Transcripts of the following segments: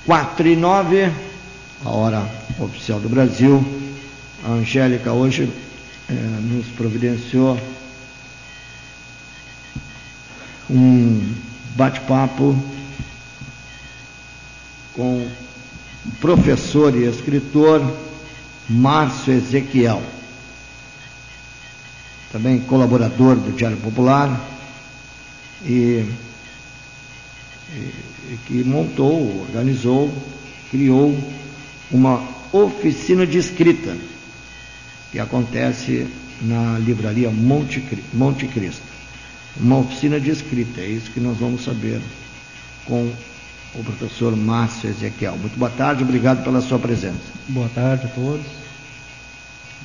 4h09, a hora oficial do Brasil. A Angélica hoje nos providenciou um bate-papo com o professor e escritor Márcio Ezequiel, também colaborador do Diário Popular, e que montou, organizou, criou uma oficina de escrita que acontece na livraria Monte Cristo. Uma oficina de escrita, é isso que nós vamos saber com o professor Márcio Ezequiel. Muito boa tarde, obrigado pela sua presença. Boa tarde a todos.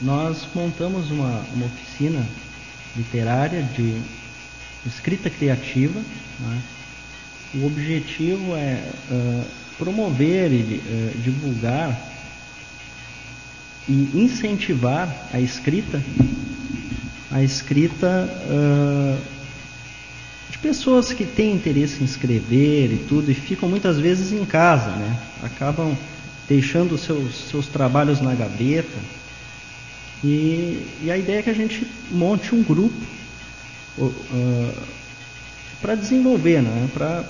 Nós montamos uma oficina literária de escrita criativa, né? O objetivo é promover e divulgar e incentivar a escrita de pessoas que têm interesse em escrever e tudo, e ficam muitas vezes em casa, né? Acabam deixando seus trabalhos na gaveta, e a ideia é que a gente monte um grupo para desenvolver, né? Para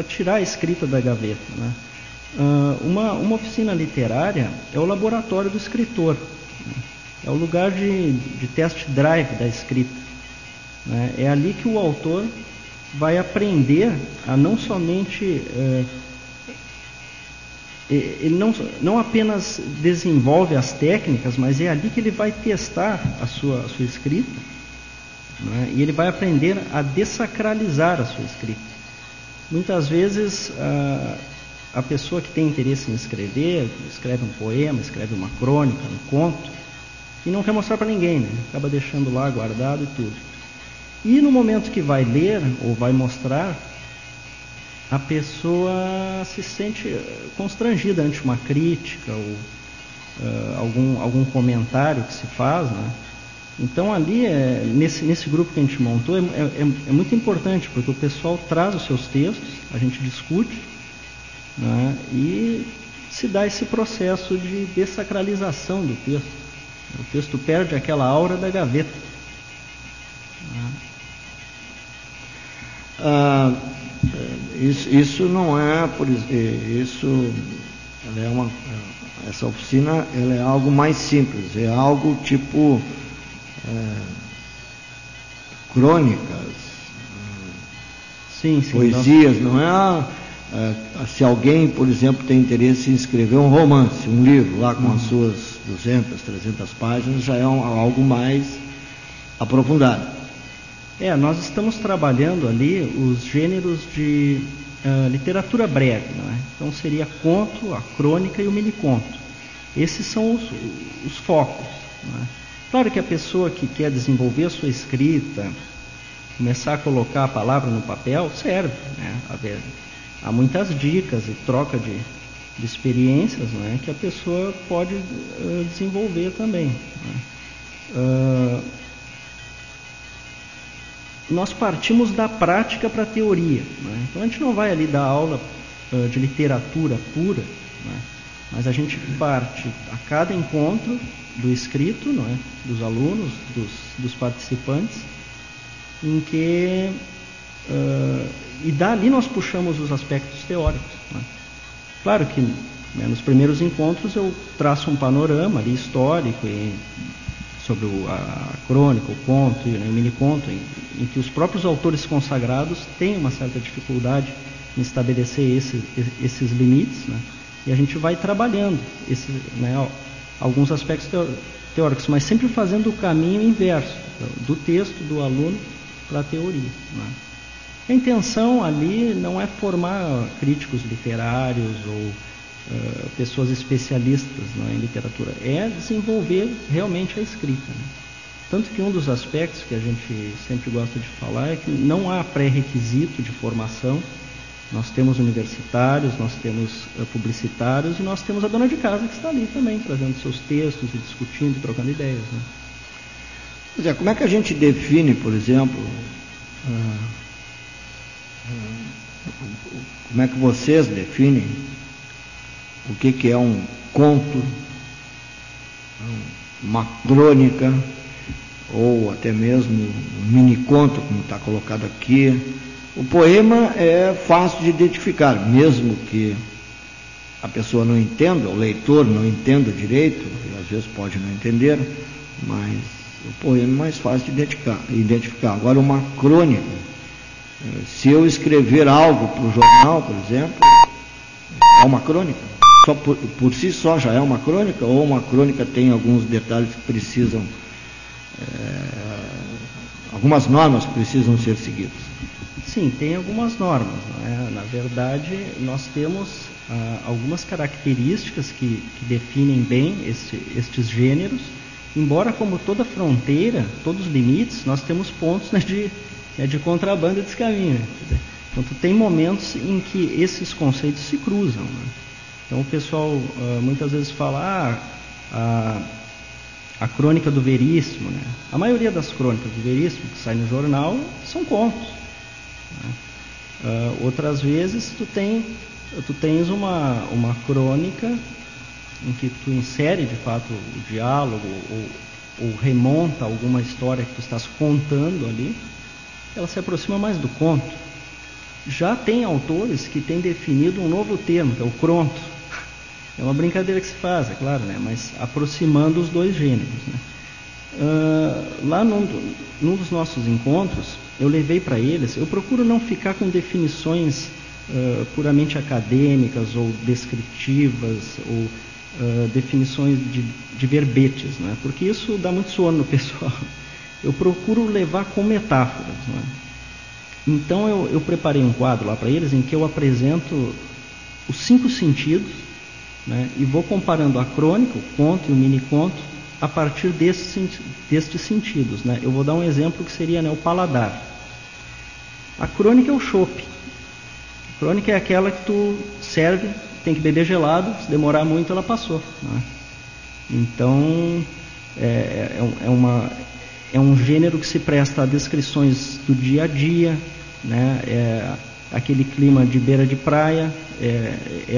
tirar a escrita da gaveta, né? Uma oficina literária é o laboratório do escritor, né? É o lugar de test drive da escrita, né? É ali que o autor vai aprender a não somente ele não apenas desenvolve as técnicas, mas é ali que ele vai testar a sua escrita, né? E ele vai aprender a dessacralizar a sua escrita. Muitas vezes a pessoa que tem interesse em escrever, escreve um poema, escreve uma crônica, um conto, e não quer mostrar para ninguém, né? Acaba deixando lá guardado e tudo. E no momento que vai ler ou vai mostrar, a pessoa se sente constrangida ante uma crítica ou algum comentário que se faz, né? Então ali, nesse grupo que a gente montou, é muito importante, porque o pessoal traz os seus textos, a gente discute, né? E se dá esse processo de dessacralização do texto. O texto perde aquela aura da gaveta, né? Isso não é, isso essa oficina, ela é algo mais simples, é algo tipo crônicas, sim, poesias, não é? Se alguém, por exemplo, tem interesse em escrever um romance, um livro lá com as suas 200, 300 páginas, já é algo mais aprofundado. Nós estamos trabalhando ali os gêneros de literatura breve, não é? Então seria conto, a crônica e o miniconto. Esses são os focos, não é? Claro que a pessoa que quer desenvolver a sua escrita, começar a colocar a palavra no papel, serve, né? Há muitas dicas e troca de experiências, né, que a pessoa pode desenvolver também, né? Nós partimos da prática para a teoria, né? Então a gente não vai ali dar aula de literatura pura, né? Mas a gente parte a cada encontro do escrito, não é? Dos alunos, dos participantes, em que e dali nós puxamos os aspectos teóricos, né? Claro que, né, nos primeiros encontros eu traço um panorama ali histórico sobre a crônica, o conto, né, o miniconto, em que os próprios autores consagrados têm uma certa dificuldade em estabelecer esses limites, né? E a gente vai trabalhando alguns aspectos teóricos, mas sempre fazendo o caminho inverso, do texto do aluno para a teoria, né? A intenção ali não é formar críticos literários ou pessoas especialistas, né, em literatura, é desenvolver realmente a escrita, né? Tanto que um dos aspectos que a gente sempre gosta de falar é que não há pré-requisito de formação. Nós temos universitários, nós temos publicitários e nós temos a dona de casa que está ali também, trazendo seus textos e discutindo, trocando ideias, né? Pois é, como é que a gente define, por exemplo, como é que vocês definem o que é um conto, uma crônica, ou até mesmo um mini-conto, como está colocado aqui. O poema é fácil de identificar, mesmo que a pessoa não entenda, o leitor não entenda direito, e às vezes pode não entender, mas o poema é mais fácil de identificar. Agora, uma crônica, se eu escrever algo para o jornal, por exemplo, é uma crônica. Só por si só já é uma crônica, ou uma crônica tem alguns detalhes que precisam, algumas normas que precisam ser seguidas? Sim, tem algumas normas, não é? Na verdade, nós temos algumas características que definem bem estes gêneros, embora, como toda fronteira, todos os limites, nós temos pontos, né, de contrabando e descaminho. Né? Então, tem momentos em que esses conceitos se cruzam. Né? Então, o pessoal muitas vezes fala, a crônica do Veríssimo, né? A maioria das crônicas do Veríssimo que sai no jornal são contos. Né? Outras vezes tu tens uma crônica em que tu insere de fato o diálogo ou remonta alguma história que tu estás contando ali, ela se aproxima mais do conto. Já tem autores que têm definido um novo termo, que é o cronto. É uma brincadeira que se faz, é claro, né? Mas aproximando os dois gêneros. Né? Lá num dos nossos encontros, eu levei para eles, eu procuro não ficar com definições puramente acadêmicas ou descritivas ou definições de verbetes, né? Porque isso dá muito sono no pessoal. Eu procuro levar com metáforas. Né? Então eu preparei um quadro lá para eles em que eu apresento os 5 sentidos, né? E vou comparando a crônica, o conto e o mini-conto a partir destes sentidos. Né? Eu vou dar um exemplo que seria, né, o paladar. A crônica é o chope. A crônica é aquela que tu serve, tem que beber gelado, se demorar muito ela passou. Né? Então é um gênero que se presta a descrições do dia a dia, né? Aquele clima de beira de praia,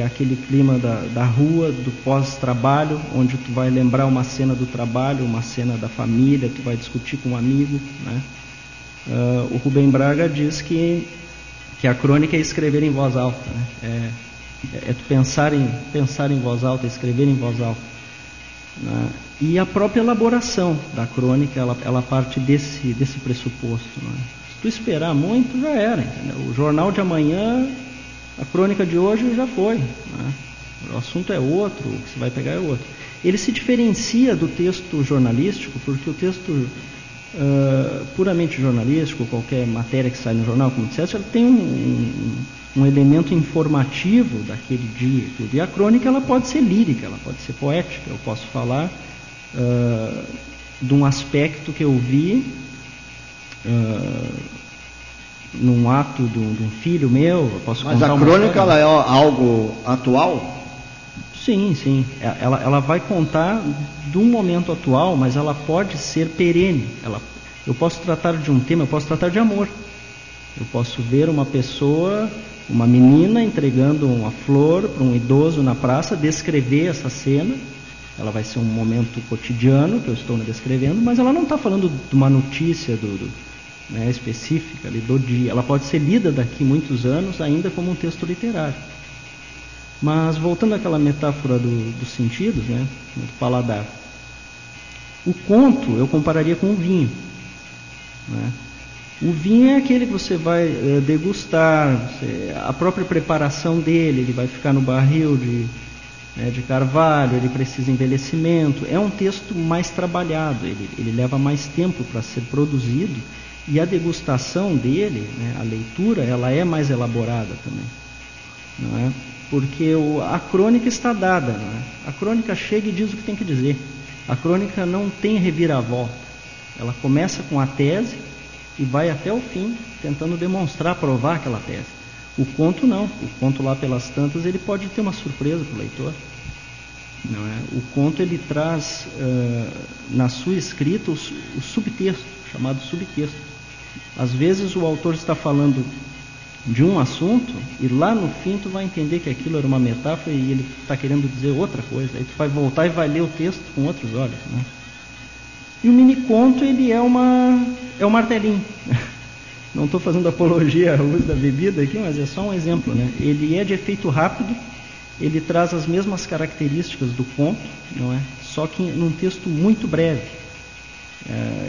aquele clima da rua, do pós-trabalho, onde tu vai lembrar uma cena do trabalho, uma cena da família, tu vai discutir com um amigo. Né? O Rubem Braga diz que a crônica é escrever em voz alta. Né? É tu pensar em voz alta, escrever em voz alta. Né? E a própria elaboração da crônica, ela parte desse pressuposto. Né? Se tu esperar muito, já era. Entendeu? O jornal de amanhã, a crônica de hoje já foi. Né? O assunto é outro, o que você vai pegar é outro. Ele se diferencia do texto jornalístico, porque o texto puramente jornalístico, qualquer matéria que sai no jornal, como disseste, ela tem um elemento informativo daquele dia e tudo. E a crônica, ela pode ser lírica, ela pode ser poética. Eu posso falar de um aspecto que eu vi num ato de um filho meu. Eu posso Mas a crônica, ela é algo atual? Sim, sim. Ela vai contar de um momento atual, mas ela pode ser perene. Eu posso tratar de um tema, eu posso tratar de amor. Eu posso ver uma pessoa, uma menina entregando uma flor para um idoso na praça, descrever essa cena. Ela vai ser um momento cotidiano que eu estou descrevendo, mas ela não está falando de uma notícia né, específica ali do dia. Ela pode ser lida daqui muitos anos ainda como um texto literário. Mas voltando àquela metáfora dos sentidos, né, do paladar, o conto eu compararia com o vinho. Né? O vinho é aquele que você vai degustar, a própria preparação dele, ele vai ficar no barril de carvalho, ele precisa de envelhecimento. É um texto mais trabalhado, ele leva mais tempo para ser produzido, e a degustação dele, né, a leitura, ela é mais elaborada também. Não é? Porque a crônica está dada. Não é? A crônica chega e diz o que tem que dizer. A crônica não tem reviravolta. Ela começa com a tese e vai até o fim, tentando demonstrar, provar aquela tese. O conto não. O conto, lá pelas tantas, ele pode ter uma surpresa para o leitor. Não é? O conto, ele traz na sua escrita o subtexto, chamado subtexto. Às vezes o autor está falando de um assunto, e lá no fim tu vai entender que aquilo era uma metáfora e ele está querendo dizer outra coisa. Aí tu vai voltar e vai ler o texto com outros olhos, né? E o mini-conto, ele é um martelinho. Não estou fazendo apologia ao uso da bebida aqui, mas é só um exemplo, né? Ele é de efeito rápido, ele traz as mesmas características do conto, não é? Só que num texto muito breve.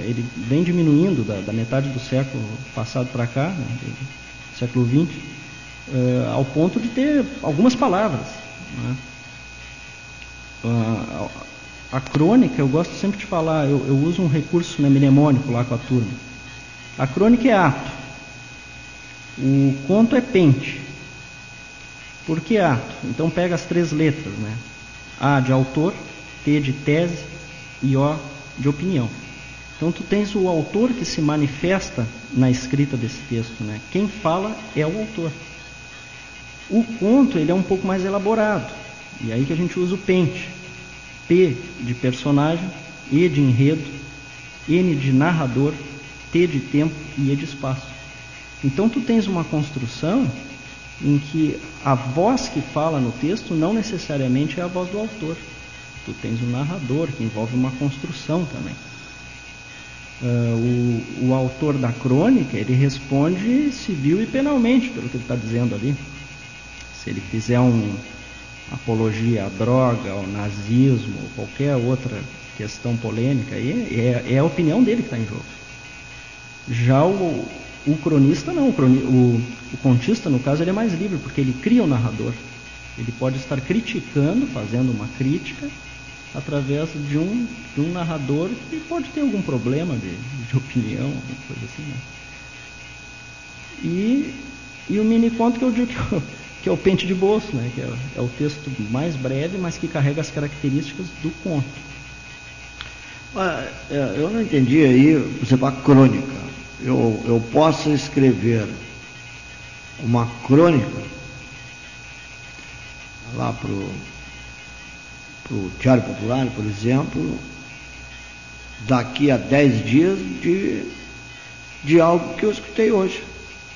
Ele vem diminuindo da metade do século passado para cá, né? Século XX, ao ponto de ter algumas palavras, né? A crônica, eu gosto sempre de falar, eu uso um recurso, né, mnemônico lá com a turma. A crônica é ato, o conto é pente. Por que ato? Então pega as 3 letras, né? A de autor, T de tese e O de opinião. Então tu tens o autor que se manifesta na escrita desse texto, né? Quem fala é o autor. O conto, ele é um pouco mais elaborado, e aí que a gente usa o pente. P de personagem, E de enredo, N de narrador, T de tempo e E de espaço. Então tu tens uma construção em que a voz que fala no texto não necessariamente é a voz do autor. Tu tens um narrador que envolve uma construção também. O autor da crônica, ele responde civil e penalmente pelo que ele está dizendo ali. Se ele fizer apologia à droga, ao nazismo, ou qualquer outra questão polêmica, aí é a opinião dele que está em jogo. Já o cronista não, o contista, no caso, ele é mais livre, porque ele cria o narrador. Ele pode estar criticando, fazendo uma crítica, através de um narrador que pode ter algum problema de opinião, alguma coisa assim, né? E o mini-conto que eu digo que é o pente de bolso, né? Que é o texto mais breve, mas que carrega as características do conto. Eu não entendi aí, você fala crônica. Eu posso escrever uma crônica lá para o Diário Popular, por exemplo, daqui a 10 dias de algo que eu escutei hoje,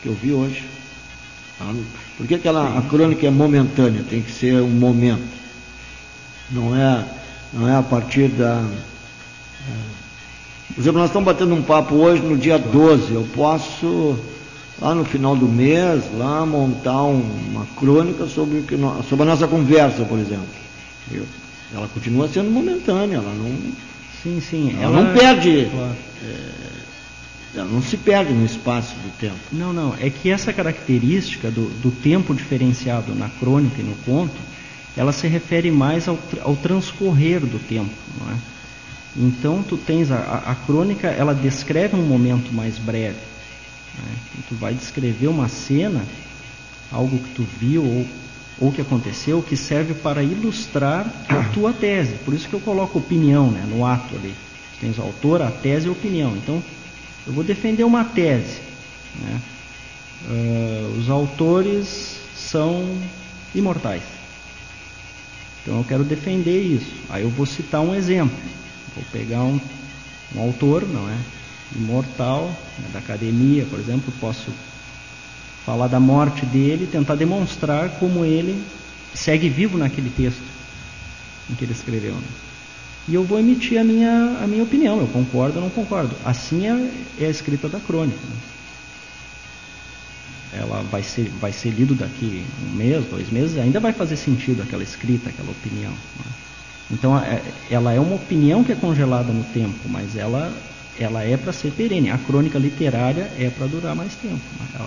que eu vi hoje. Por que a crônica é momentânea? Tem que ser um momento. Não é a partir da... Por exemplo, nós estamos batendo um papo hoje no dia 12. Eu posso, lá no final do mês, lá montar uma crônica sobre a nossa conversa, por exemplo. Ela continua sendo momentânea, ela não... Sim. Ela não perde... Claro. Ela não se perde no espaço do tempo. Não. É que essa característica do tempo diferenciado na crônica e no conto, ela se refere mais ao transcorrer do tempo, não é? Então, tu tens a crônica, ela descreve um momento mais breve, né? Tu vai descrever uma cena, algo que tu viu ou que aconteceu, que serve para ilustrar a tua tese. Por isso que eu coloco opinião, né, no ato ali. Tu tens o autor, a tese e a opinião. Então, eu vou defender uma tese, né? Os autores são imortais. Então eu quero defender isso. Aí eu vou citar um exemplo. Vou pegar um autor, não é? Imortal, né, da academia, por exemplo, posso falar da morte dele e tentar demonstrar como ele segue vivo naquele texto em que ele escreveu, né? E eu vou emitir a minha opinião, eu concordo ou não concordo. Assim é a escrita da crônica, né? Ela vai ser lido daqui 1 mês, 2 meses, ainda vai fazer sentido aquela escrita, aquela opinião, né? Então, ela é uma opinião que é congelada no tempo, mas ela é para ser perene. A crônica literária é para durar mais tempo, né?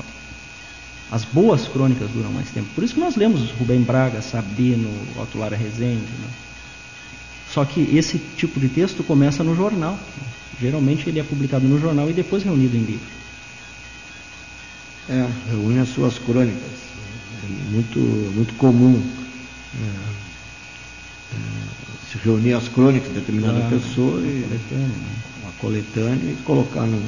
As boas crônicas duram mais tempo. Por isso que nós lemos Rubem Braga, Sabino, Otto Lara Rezende, né? Só que esse tipo de texto começa no jornal, né? Geralmente ele é publicado no jornal e depois reunido em livro. Reúne as suas crônicas. É muito comum se reunir as crônicas de determinada pessoa, uma coletânea, e colocar no